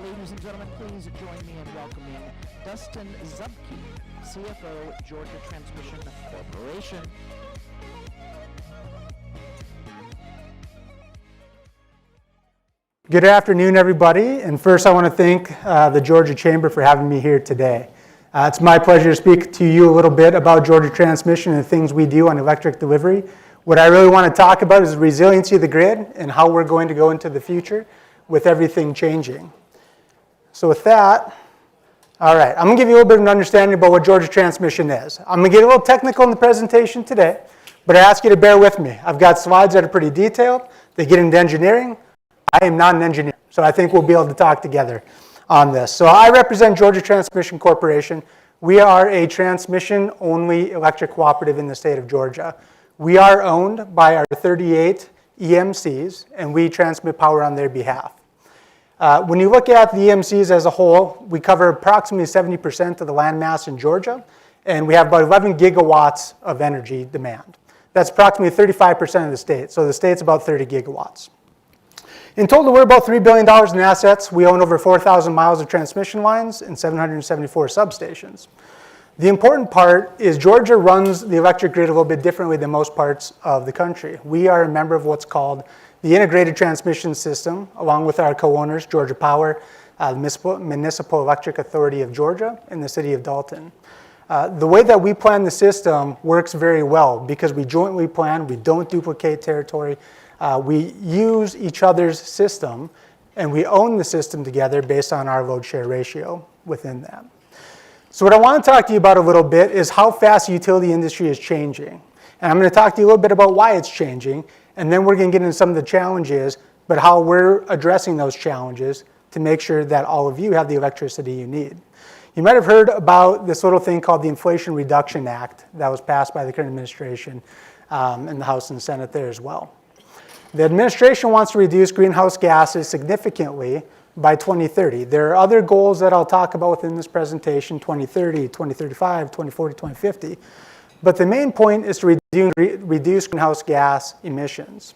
Ladies and gentlemen, please join me in welcoming Dustin Zubke, CFO, Georgia Transmission Corporation. Good afternoon, everybody. And first, I want to thank the Georgia Chamber for having me here today. It's my pleasure to speak to you a little bit about Georgia Transmission and the things we do on electric delivery. What I really want to talk about is the resiliency of the grid and how we're going to go into the future with everything changing. So with that, all right, I'm going to give you a little bit of an understanding about what Georgia Transmission is. I'm going to get a little technical in the presentation today, but I ask you to bear with me. I've got slides that are pretty detailed. They get into engineering. I am not an engineer, so I think we'll be able to talk together on this. So I represent Georgia Transmission Corporation. We are a transmission-only electric cooperative in the state of Georgia. We are owned by our 38 EMCs, and we transmit power on their behalf. When you look at the EMCs as a whole, we cover approximately 70% of the landmass in Georgia, and we have about 11 gigawatts of energy demand. That's approximately 35% of the state, so the state's about 30 gigawatts. In total, we're about $3 billion in assets. We own over 4,000 miles of transmission lines and 774 substations. The important part is Georgia runs the electric grid a little bit differently than most parts of the country. We are a member of what's called the Integrated Transmission System, along with our co-owners, Georgia Power, the Municipal Electric Authority of Georgia, and the City of Dalton. The way that we plan the system works very well because we jointly plan, we don't duplicate territory, we use each other's system, and we own the system together based on our load share ratio within that. So what I want to talk to you about a little bit is how fast the utility industry is changing. And I'm going to talk to you a little bit about why it's changing, and then we're going to get into some of the challenges, but how we're addressing those challenges to make sure that all of you have the electricity you need. You might have heard about this little thing called the Inflation Reduction Act that was passed by the current administration in the House and Senate there as well. The administration wants to reduce greenhouse gases significantly by 2030. There are other goals that I'll talk about within this presentation, 2030, 2035, 2040, 2050. But the main point is to reduce greenhouse gas emissions.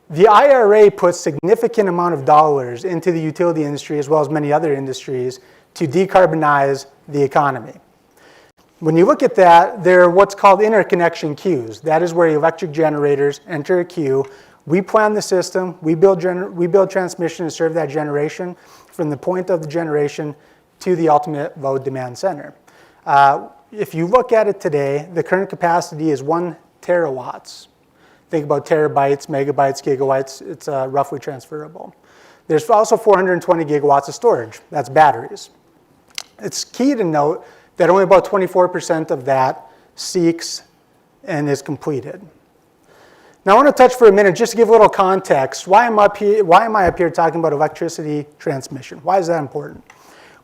The IRA puts significant amount of dollars into the utility industry as well as many other industries to decarbonize the economy. When you look at that, there are what's called interconnection queues. That is where electric generators enter a queue. We plan the system, we build transmission to serve that generation from the point of the generation to the ultimate load demand center. If you look at it today, the current capacity is 1 terawatts. Think about terabytes, megabytes, gigawatts, it's roughly transferable. There's also 420 gigawatts of storage, that's batteries. It's key to note that only about 24% of that seeks and is completed. Now I want to touch for a minute, just to give a little context, why am I up here talking about electricity transmission? Why is that important?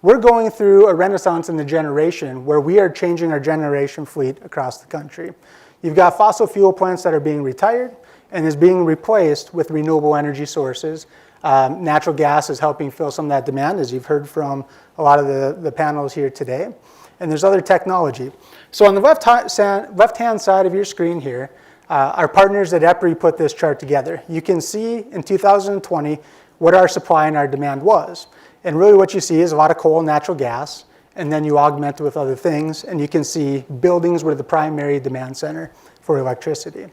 We're going through a renaissance in the generation where we are changing our generation fleet across the country. You've got fossil fuel plants that are being retired and is being replaced with renewable energy sources. Natural gas is helping fill some of that demand, as you've heard from a lot of the panels here today. And there's other technology. So on the left-hand side of your screen here, our partners at EPRI put this chart together. You can see in 2020 what our supply and our demand was. And really what you see is a lot of coal and natural gas, and then you augment it with other things, and you can see buildings were the primary demand center for electricity.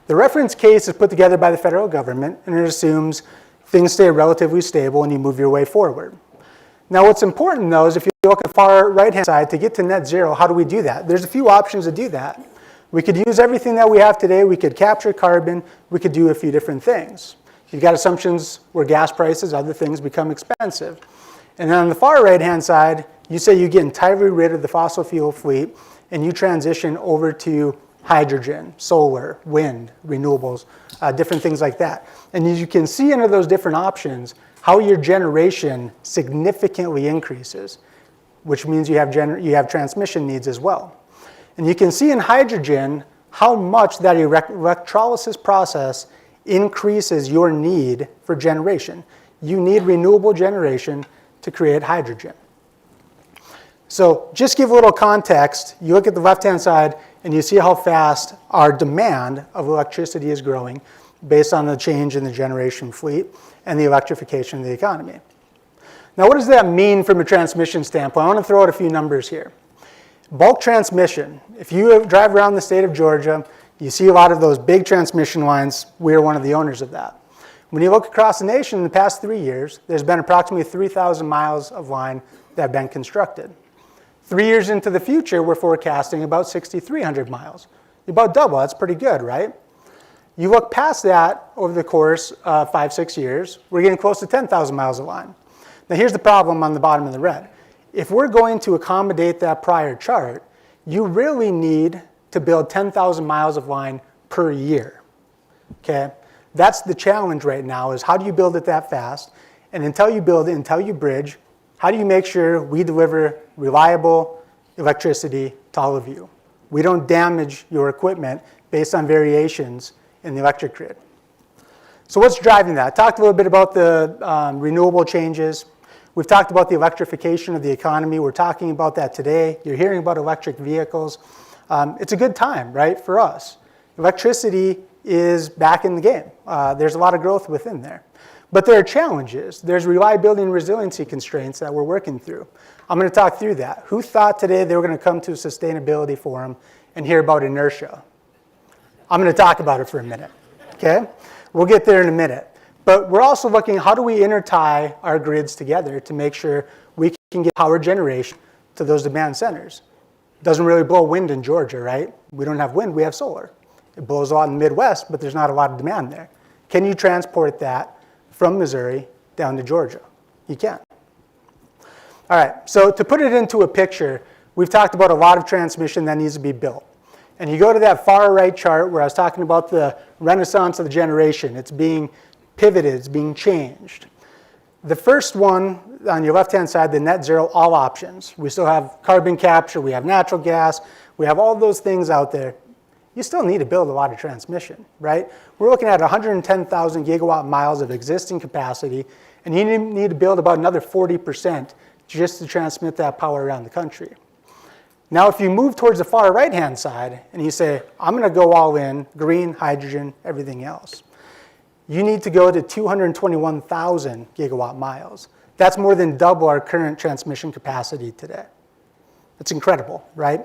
The reference case is put together by the federal government, and it assumes things stay relatively stable and you move your way forward. Now what's important though is if you look at the far right-hand side, to get to net zero, how do we do that? There's a few options to do that. We could use everything that we have today, we could capture carbon, we could do a few different things. You've got assumptions where gas prices, other things become expensive. And then on the far right-hand side, you say you get entirely rid of the fossil fuel fleet and you transition over to hydrogen, solar, wind, renewables, different things like that. And as you can see under those different options, how your generation significantly increases, which means you have transmission needs as well. And you can see in hydrogen how much that electrolysis process increases your need for generation. You need renewable generation to create hydrogen. So just give a little context. You look at the left-hand side and you see how fast our demand of electricity is growing based on the change in the generation fleet and the electrification of the economy. Now, what does that mean from a transmission standpoint? I want to throw out a few numbers here. Bulk transmission, if you drive around the state of Georgia, you see a lot of those big transmission lines. We're one of the owners of that. When you look across the nation in the past 3 years, there's been approximately 3,000 miles of line that have been constructed. 3 years into the future, we're forecasting about 6,300 miles. About double, that's pretty good, right? You look past that over the course of 5-6 years, we're getting close to 10,000 miles of line. Now here's the problem on the bottom of the red. If we're going to accommodate that prior chart, you really need to build 10,000 miles of line per year, okay? That's the challenge right now, is how do you build it that fast? And until you build it, until you bridge, how do you make sure we deliver reliable electricity to all of you? We don't damage your equipment based on variations in the electric grid. So what's driving that? I talked a little bit about the renewable changes. We've talked about the electrification of the economy. We're talking about that today. You're hearing about electric vehicles. It's a good time, right, for us. Electricity is back in the game. There's a lot of growth within there. But there are challenges. There's reliability and resiliency constraints that we're working through. I'm going to talk through that. Who thought today they were going to come to a sustainability forum and hear about inertia? I'm going to talk about it for a minute, okay? We'll get there in a minute. But we're also looking at how do we intertie our grids together to make sure we can get power generation to those demand centers. It doesn't really blow wind in Georgia, right? We don't have wind, we have solar. It blows a lot in the Midwest, but there's not a lot of demand there. Can you transport that from Missouri down to Georgia? You can. All right, so to put it into a picture, we've talked about a lot of transmission that needs to be built. And you go to that far right chart where I was talking about the renaissance of the generation. It's being pivoted, it's being changed. The first one on your left-hand side, the net zero all options. We still have carbon capture, we have natural gas, we have all those things out there. You still need to build a lot of transmission, right? We're looking at 110,000 gigawatt miles of existing capacity, and you need to build about another 40% just to transmit that power around the country. Now, if you move towards the far right-hand side and you say, I'm going to go all in, green, hydrogen, everything else, you need to go to 221,000 gigawatt miles. That's more than double our current transmission capacity today. It's incredible, right?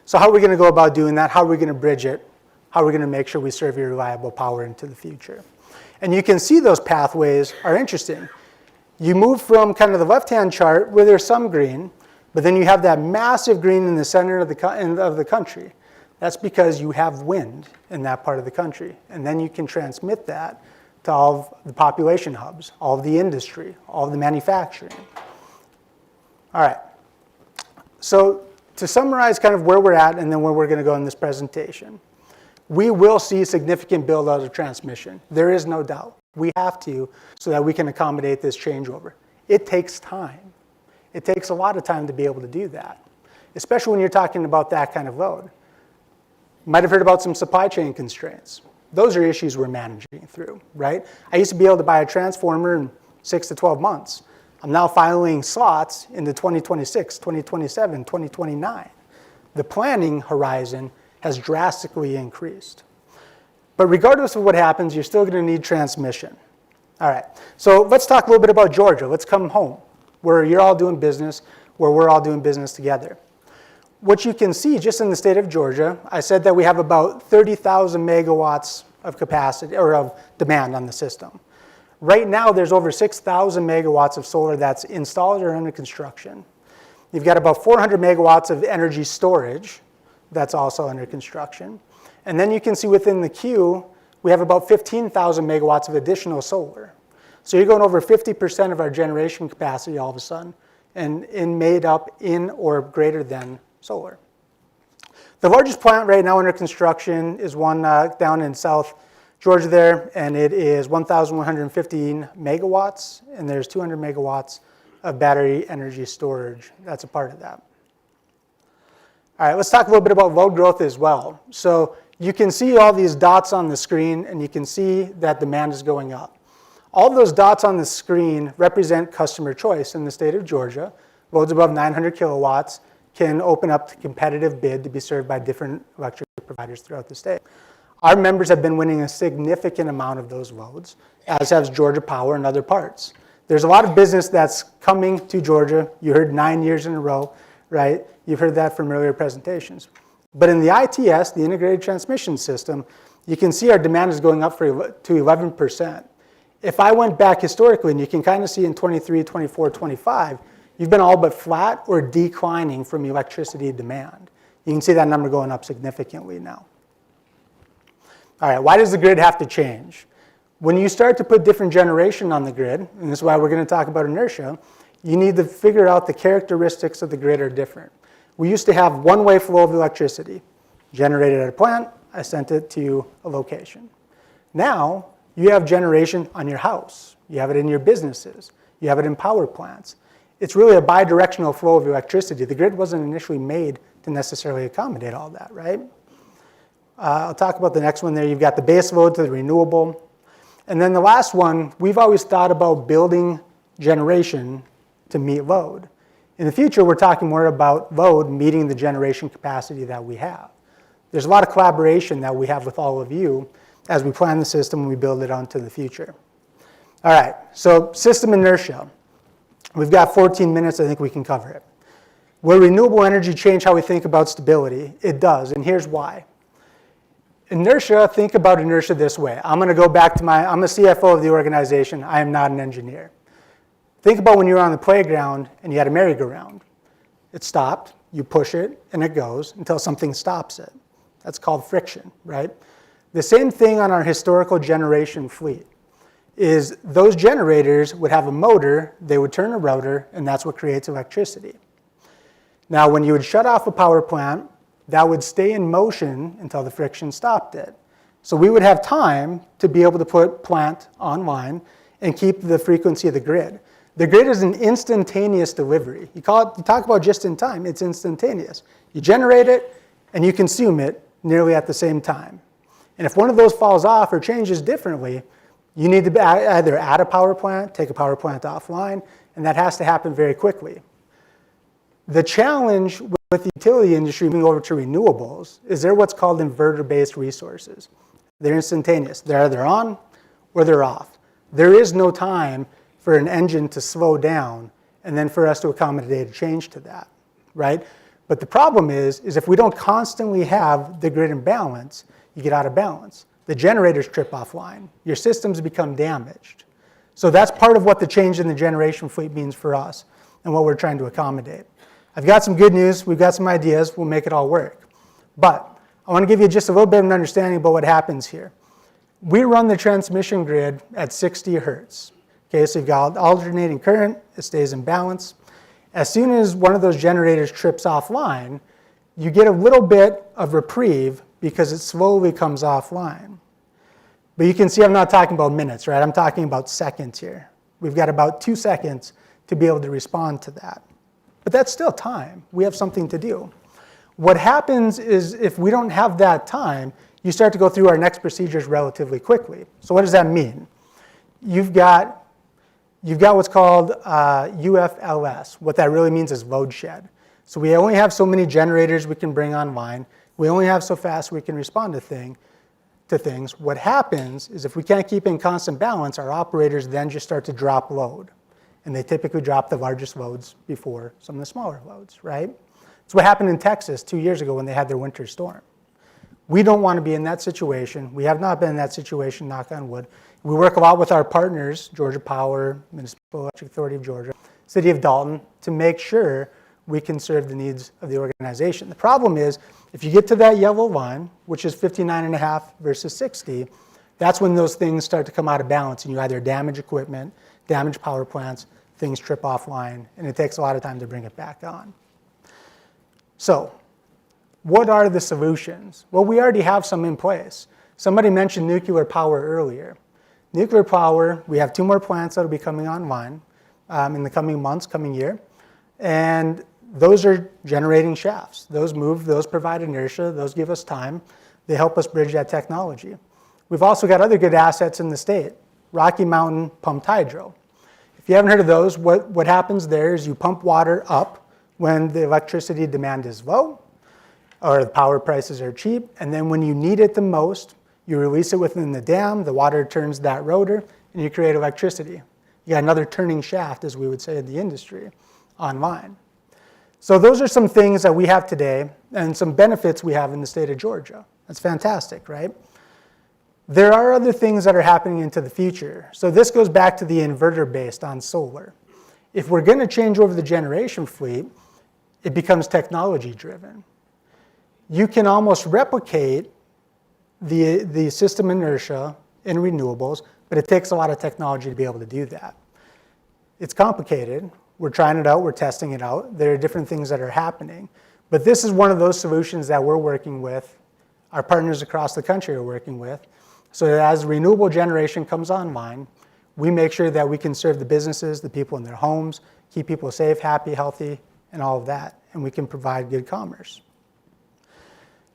So how are we going to go about doing that? How are we going to bridge it? How are we going to make sure we serve your reliable power into the future? And you can see those pathways are interesting. You move from kind of the left-hand chart where there's some green, but then you have that massive green in the center of the country. That's because you have wind in that part of the country. And then you can transmit that to all of the population hubs, all of the industry, all of the manufacturing. All right. So to summarize kind of where we're at and then where we're going to go in this presentation, we will see significant build out of transmission. There is no doubt. We have to so that we can accommodate this changeover. It takes time. It takes a lot of time to be able to do that, especially when you're talking about that kind of load. You might have heard about some supply chain constraints. Those are issues we're managing through, right? I used to be able to buy a transformer in 6 to 12 months. I'm now filing slots into 2026, 2027, 2029. The planning horizon has drastically increased. But regardless of what happens, you're still going to need transmission. All right, so let's talk a little bit about Georgia. Let's come home, where you're all doing business, where we're all doing business together. What you can see just in the state of Georgia, I said that we have about 30,000 megawatts of capacity or of demand on the system. Right now, there's over 6,000 megawatts of solar that's installed or under construction. You've got about 400 megawatts of energy storage that's also under construction. And then you can see within the queue, we have about 15,000 megawatts of additional solar. So you're going over 50% of our generation capacity all of a sudden, and made up in or greater than solar. The largest plant right now under construction is one down in South Georgia there, and it is 1,115 megawatts, and there's 200 megawatts of battery energy storage. That's a part of that. All right, let's talk a little bit about load growth as well. So you can see all these dots on the screen, and you can see that demand is going up. All of those dots on the screen represent customer choice in the state of Georgia. Loads above 900 kilowatts can open up to competitive bid to be served by different electric providers throughout the state. Our members have been winning a significant amount of those loads, as has Georgia Power and other parts. There's a lot of business that's coming to Georgia. You heard 9 years in a row, right? You've heard that from earlier presentations. But in the ITS, the integrated transmission system, you can see our demand is going up to 11%. If I went back historically, and you can kind of see in 23, 24, 25, you've been all but flat or declining from electricity demand. You can see that number going up significantly now. All right, why does the grid have to change? When you start to put different generation on the grid, and this is why we're going to talk about inertia, you need to figure out the characteristics of the grid are different. We used to have one-way flow of electricity. Generated at a plant, I sent it to a location. Now, you have generation on your house. You have it in your businesses. You have it in power plants. It's really a bidirectional flow of electricity. The grid wasn't initially made to necessarily accommodate all that, right? I'll talk about the next one there. You've got the base load to the renewable. And then the last one, we've always thought about building generation to meet load. In the future, we're talking more about load meeting the generation capacity that we have. There's a lot of collaboration that we have with all of you as we plan the system and we build it onto the future. All right, so system inertia. We've got 14 minutes, I think we can cover it. Will renewable energy change how we think about stability? It does, and here's why. Inertia, think about inertia this way. I'm going to go back to I'm the CFO of the organization. I am not an engineer. Think about when you were on the playground and you had a merry-go-round. It stopped, you push it, and it goes until something stops it. That's called friction, right? The same thing on our historical generation fleet is those generators would have a motor, they would turn a rotor, and that's what creates electricity. Now, when you would shut off a power plant, that would stay in motion until the friction stopped it. So we would have time to be able to put plant online and keep the frequency of the grid. The grid is an instantaneous delivery. You talk about just in time, it's instantaneous. You generate it and you consume it nearly at the same time. And if one of those falls off or changes differently, you need to either add a power plant, take a power plant offline, and that has to happen very quickly. The challenge with the utility industry moving over to renewables is they're what's called inverter-based resources. They're instantaneous. They're either on or they're off. There is no time for an engine to slow down and then for us to accommodate a change to that, right? But the problem is if we don't constantly have the grid in balance, you get out of balance. The generators trip offline. Your systems become damaged. So that's part of what the change in the generation fleet means for us and what we're trying to accommodate. I've got some good news. We've got some ideas. We'll make it all work. But I want to give you just a little bit of an understanding about what happens here. We run the transmission grid at 60 hertz. Okay, so you've got alternating current. It stays in balance. As soon as one of those generators trips offline, you get a little bit of reprieve because it slowly comes offline. But you can see I'm not talking about minutes, right? I'm talking about seconds here. We've got about 2 seconds to be able to respond to that. But that's still time. We have something to do. What happens is if we don't have that time, you start to go through our next procedures relatively quickly. So what does that mean? You've got what's called UFLS. What that really means is load shed. So we only have so many generators we can bring online. We only have so fast we can respond to things. What happens is if we can't keep in constant balance, our operators then just start to drop load. And they typically drop the largest loads before some of the smaller loads, right? That's what happened in Texas 2 years ago when they had their winter storm. We don't want to be in that situation. We have not been in that situation, knock on wood. We work a lot with our partners, Georgia Power, Municipal Electric Authority of Georgia, City of Dalton, to make sure we can serve the needs of the organization. The problem is, if you get to that yellow line, which is 59.5 versus 60, that's when those things start to come out of balance and you either damage equipment, damage power plants, things trip offline, and it takes a lot of time to bring it back on. So, what are the solutions? Well, we already have some in place. Somebody mentioned nuclear power earlier. Nuclear power, we have 2 more plants that will be coming online in the coming months, coming year, and those are generating shafts. Those move, those provide inertia, those give us time. They help us bridge that technology. We've also got other good assets in the state. Rocky Mountain pumped hydro. If you haven't heard of those, what happens there is you pump water up when the electricity demand is low or the power prices are cheap, and then when you need it the most, you release it within the dam, the water turns that rotor, and you create electricity. You You got another turning shaft, as we would say in the industry, online. So those are some things that we have today and some benefits we have in the state of Georgia. That's fantastic, right? There are other things that are happening into the future. So this goes back to the inverter based on solar. If we're going to change over the generation fleet, it becomes technology driven. You can almost replicate the system inertia in renewables, but it takes a lot of technology to be able to do that. It's complicated. We're trying it out, we're testing it out. There are different things that are happening. But this is one of those solutions that we're working with, our partners across the country are working with, so that as renewable generation comes online, we make sure that we can serve the businesses, the people in their homes, keep people safe, happy, healthy, and all of that, and we can provide good commerce.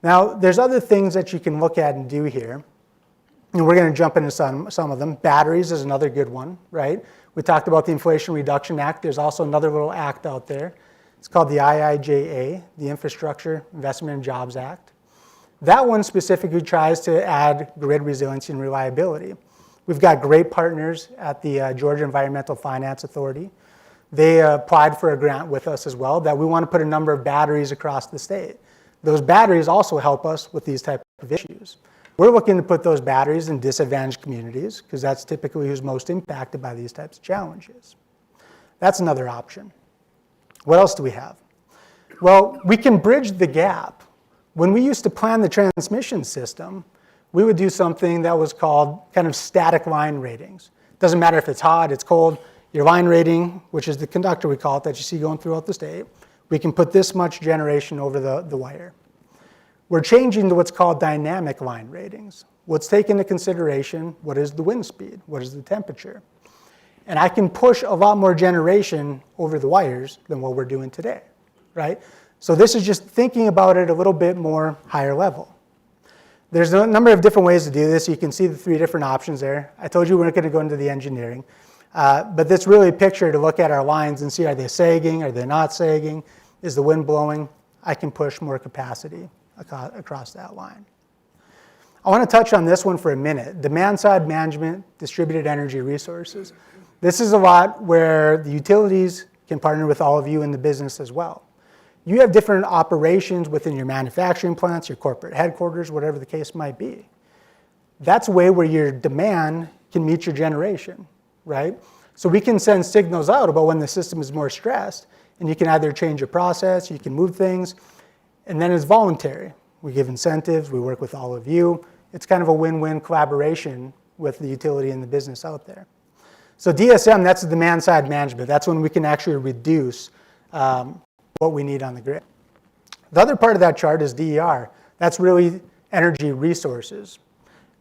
Now, there's other things that you can look at and do here, and we're going to jump into some of them. Batteries is another good one, right? We talked about the Inflation Reduction Act. There's also another little act out there. It's called the IIJA, the Infrastructure Investment and Jobs Act. That one specifically tries to add grid resiliency and reliability. We've got great partners at the Georgia Environmental Finance Authority. They applied for a grant with us as well that we want to put a number of batteries across the state. Those batteries also help us with these type of issues. We're looking to put those batteries in disadvantaged communities because that's typically who's most impacted by these types of challenges. That's another option. What else do we have? Well, we can bridge the gap. When we used to plan the transmission system, we would do something that was called kind of static line ratings. Doesn't matter if it's hot, it's cold, your line rating, which is the conductor we call it, that you see going throughout the state, we can put this much generation over the wire. We're changing to what's called dynamic line ratings. What's taken into consideration, what is the wind speed, what is the temperature? And I can push a lot more generation over the wires than what we're doing today, right? So this is just thinking about it a little bit more higher level. There's a number of different ways to do this. You can see the 3 different options there. I told you we're not going to go into the engineering, but that's really a picture to look at our lines and see, are they sagging, are they not sagging, is the wind blowing? I can push more capacity across that line. I want to touch on this one for a minute. Demand side management, distributed energy resources. This is a lot where the utilities can partner with all of you in the business as well. You have different operations within your manufacturing plants, your corporate headquarters, whatever the case might be. That's a way where your demand can meet your generation, right? So we can send signals out about when the system is more stressed, and you can either change your process, you can move things, and then it's voluntary. We give incentives, we work with all of you. It's kind of a win-win collaboration with the utility and the business out there. So DSM, that's the demand side management. That's when we can actually reduce what we need on the grid. The other part of that chart is DER. That's really energy resources.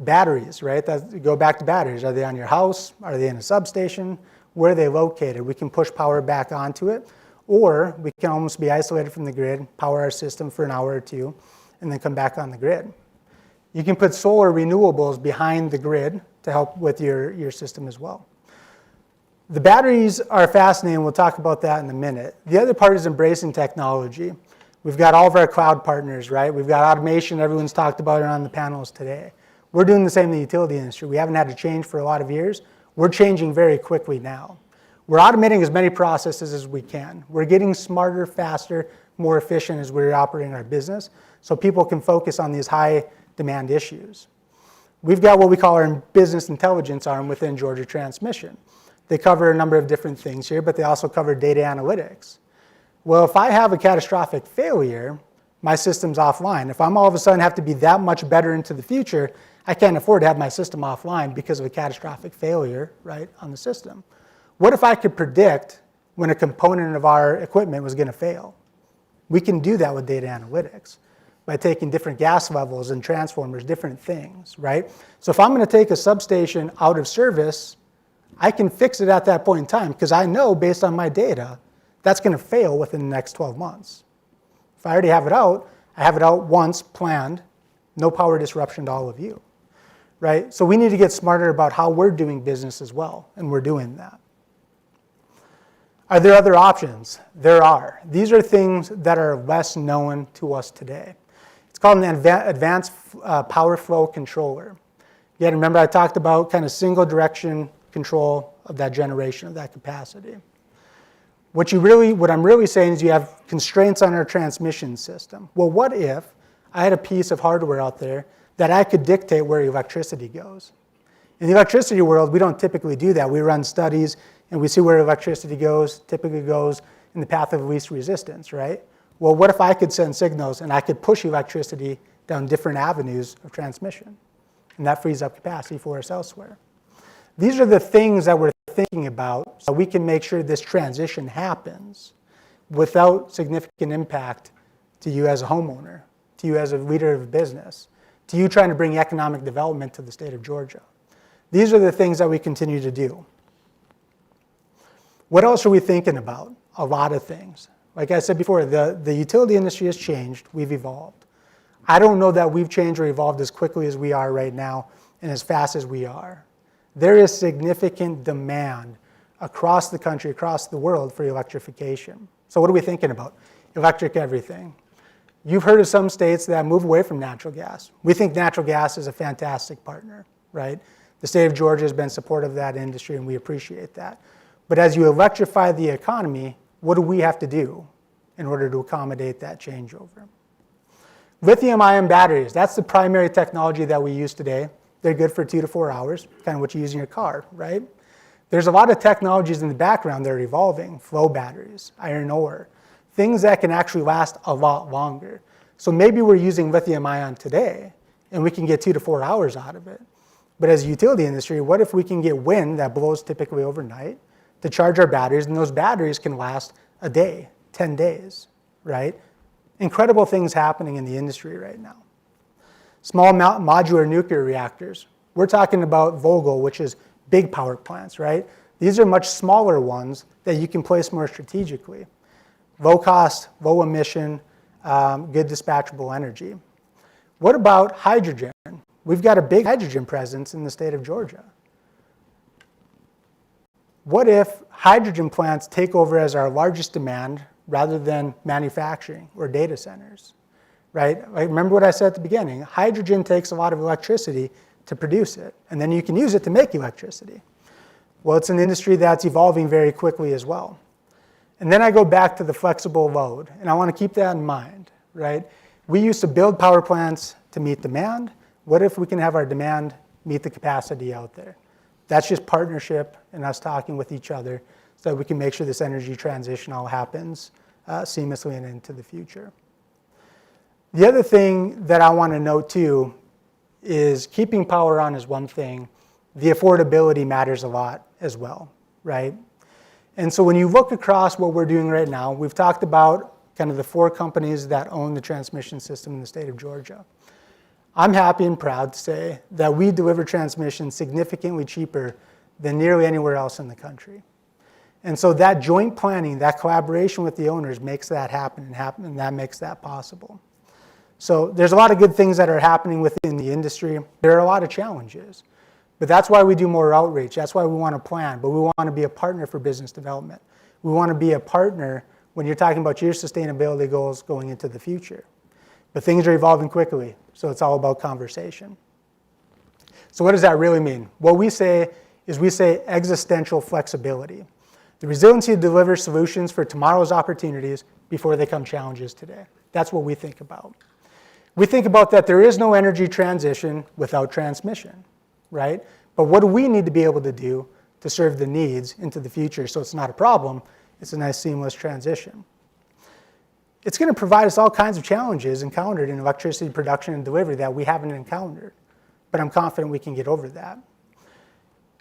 Batteries, right? Go back to batteries. Are they on your house? Are they in a substation? Where are they located? We can push power back onto it, or we can almost be isolated from the grid, power our system for an hour or two, and then come back on the grid. You can put solar renewables behind the grid to help with your system as well. The batteries are fascinating. We'll talk about that in a minute. The other part is embracing technology. We've got all of our cloud partners, right? We've got automation. Everyone's talked about it on the panels today. We're doing the same in the utility industry. We haven't had to change for a lot of years. We're changing very quickly now. We're automating as many processes as we can. We're getting smarter, faster, more efficient as we're operating our business so people can focus on these high demand issues. We've got what we call our business intelligence arm within Georgia Transmission. They cover a number of different things here, but they also cover data analytics. Well, if I have a catastrophic failure, my system's offline. If I'm all of a sudden have to be that much better into the future, I can't afford to have my system offline because of a catastrophic failure, right, on the system. What if I could predict when a component of our equipment was going to fail? We can do that with data analytics by taking different gas levels and transformers, different things, right? So if I'm going to take a substation out of service, I can fix it at that point in time because I know based on my data that's going to fail within the next 12 months. If I already have it out, I have it out once, planned, no power disruption to all of you, right? So we need to get smarter about how we're doing business as well, and we're doing that. Are there other options? There are. These are things that are less known to us today. It's called an advanced power flow controller. Yeah, remember I talked about kind of single direction control of that generation, of that capacity. What I'm really saying is you have constraints on our transmission system. Well, what if I had a piece of hardware out there that I could dictate where electricity goes? In the electricity world, we don't typically do that. We run studies and we see where electricity goes, typically goes in the path of least resistance, right? Well, what if I could send signals and I could push electricity down different avenues of transmission? And that frees up capacity for us elsewhere. These are the things that we're thinking about so we can make sure this transition happens without significant impact to you as a homeowner, to you as a leader of a business, to you trying to bring economic development to the state of Georgia. These are the things that we continue to do. What else are we thinking about? A lot of things. Like I said before, the utility industry has changed. We've evolved. I don't know that we've changed or evolved as quickly as we are right now and as fast as we are. There is significant demand across the country, across the world for electrification. So what are we thinking about? Electric everything. You've heard of some states that move away from natural gas. We think natural gas is a fantastic partner, right? The state of Georgia has been supportive of that industry and we appreciate that. But as you electrify the economy, what do we have to do in order to accommodate that changeover? Lithium-ion batteries, that's the primary technology that we use today. They're good for 2 to 4 hours, kind of what you use in your car, right? There's a lot of technologies in the background that are evolving, flow batteries, iron ore, things that can actually last a lot longer. So maybe we're using lithium-ion today, and we can get 2 to 4 hours out of it. But as a utility industry, what if we can get wind that blows typically overnight to charge our batteries, and those batteries can last a day, 10 days, right? Incredible things happening in the industry right now. Small modular nuclear reactors. We're talking about Vogtle, which is big power plants, right? These are much smaller ones that you can place more strategically. Low cost, low emission, good dispatchable energy. What about hydrogen? We've got a big hydrogen presence in the state of Georgia. What if hydrogen plants take over as our largest demand rather than manufacturing or data centers? Right? Remember what I said at the beginning. Hydrogen takes a lot of electricity to produce it, and then you can use it to make electricity. Well, it's an industry that's evolving very quickly as well. And then I go back to the flexible load, and I want to keep that in mind, right? We used to build power plants to meet demand. What if we can have our demand meet the capacity out there? That's just partnership and us talking with each other so that we can make sure this energy transition all happens seamlessly and into the future. The other thing that I want to note too is keeping power on is one thing. The affordability matters a lot as well, right? And so when you look across what we're doing right now, we've talked about kind of the 4 companies that own the transmission system in the state of Georgia. I'm happy and proud to say that we deliver transmission significantly cheaper than nearly anywhere else in the country. And so that joint planning, that collaboration with the owners makes that happen, and that makes that possible. So there's a lot of good things that are happening within the industry. There are a lot of challenges, but that's why we do more outreach. That's why we want to plan, but we want to be a partner for business development. We want to be a partner when you're talking about your sustainability goals going into the future. But things are evolving quickly, so it's all about conversation. So what does that really mean? What we say is we say existential flexibility. The resiliency delivers solutions for tomorrow's opportunities before they become challenges today. That's what we think about. We think about that there is no energy transition without transmission, right? But what do we need to be able to do to serve the needs into the future so it's not a problem, it's a nice seamless transition? It's going to provide us all kinds of challenges encountered in electricity production and delivery that we haven't encountered, but I'm confident we can get over that.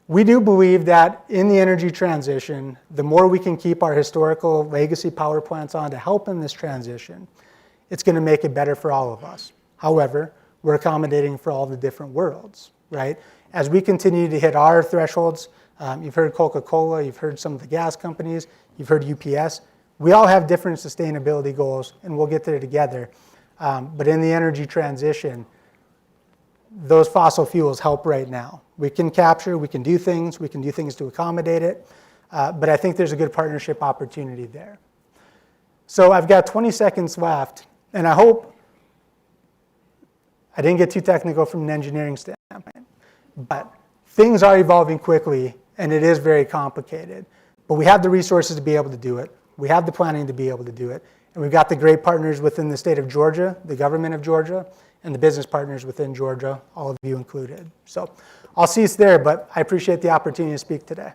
We do believe that in the energy transition, the more we can keep our historical legacy power plants on to help in this transition, it's going to make it better for all of us. However, we're accommodating for all the different worlds, right? As we continue to hit our thresholds, you've heard Coca-Cola, you've heard some of the gas companies, you've heard UPS. We all have different sustainability goals, and we'll get there together. But in the energy transition, those fossil fuels help right now. We can capture, we can do things to accommodate it, but I think there's a good partnership opportunity there. So I've got 20 seconds left, and I hope I didn't get too technical from an engineering standpoint, but things are evolving quickly and it is very complicated. But we have the resources to be able to do it. We have the planning to be able to do it. And we've got the great partners within the state of Georgia, the government of Georgia, and the business partners within Georgia, all of you included. So I'll cease there, but I appreciate the opportunity to speak today.